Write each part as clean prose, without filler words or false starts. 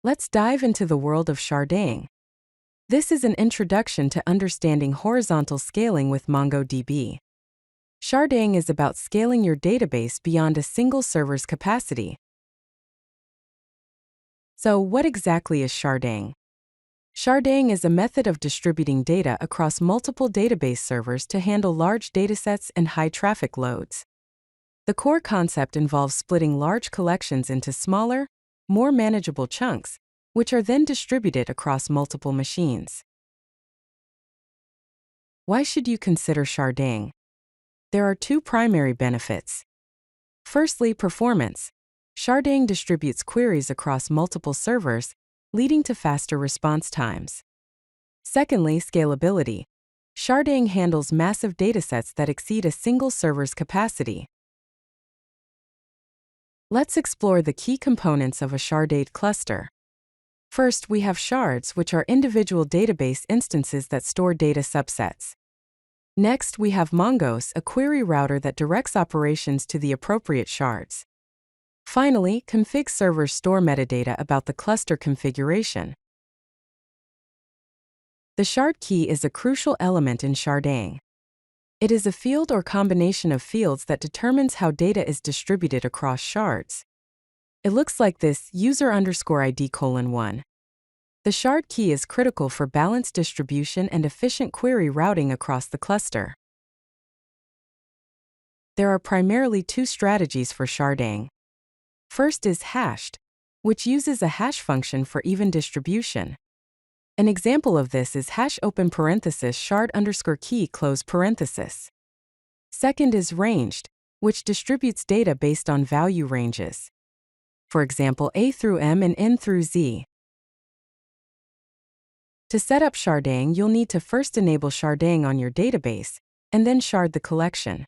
Let's dive into the world of sharding. This is an introduction to understanding horizontal scaling with MongoDB. Sharding is about scaling your database beyond a single server's capacity. So, what exactly is sharding? Sharding is a method of distributing data across multiple database servers to handle large datasets and high traffic loads. The core concept involves splitting large collections into smaller, more manageable chunks, which are then distributed across multiple machines. Why should you consider sharding? There are two primary benefits. Firstly, performance. Sharding distributes queries across multiple servers, leading to faster response times. Secondly, scalability. Sharding handles massive datasets that exceed a single server's capacity. Let's explore the key components of a sharded cluster. First, we have shards, which are individual database instances that store data subsets. Next, we have Mongos, a query router that directs operations to the appropriate shards. Finally, config servers store metadata about the cluster configuration. The shard key is a crucial element in sharding. It is a field or combination of fields that determines how data is distributed across shards. It looks like this: user_ID:1. The shard key is critical for balanced distribution and efficient query routing across the cluster. There are primarily two strategies for sharding. First is hashed, which uses a hash function for even distribution. An example of this is hash open parenthesis shard_key close parenthesis. Second is ranged, which distributes data based on value ranges. For example, A through M and N through Z. To set up sharding, you'll need to first enable sharding on your database, and then shard the collection.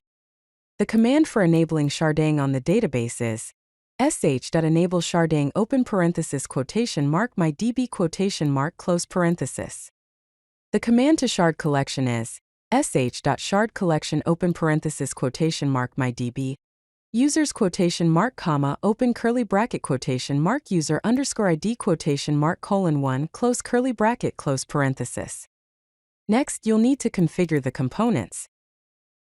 The command for enabling sharding on the database is sh.enable sharding open parenthesis quotation mark mydb quotation mark close parenthesis. The command to shard collection is sh.shard collection open parenthesis quotation mark mydb users quotation mark comma open curly bracket quotation mark user_id quotation mark :1 close curly bracket close parenthesis. Next, you'll need to configure the components.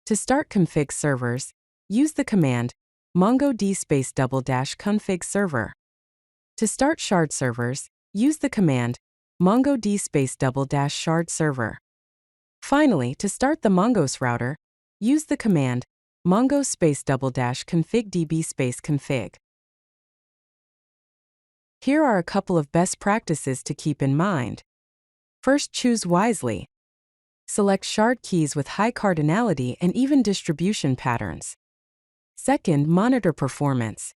To start config servers, use the command MongoDB _config server. To start shard servers, use the command MongoDB _shard server. Finally, to start the Mongos router, use the command Mongos _config db config. Here are a couple of best practices to keep in mind. First, choose wisely. Select shard keys with high cardinality and even distribution patterns. Second, monitor performance.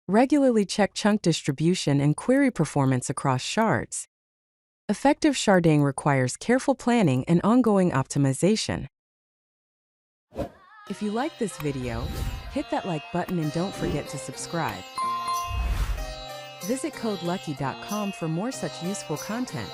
Regularly check chunk distribution and query performance across shards. Effective sharding requires careful planning and ongoing optimization. If you like this video, hit that like button and don't forget to subscribe. Visit CodeLucky.com for more such useful content.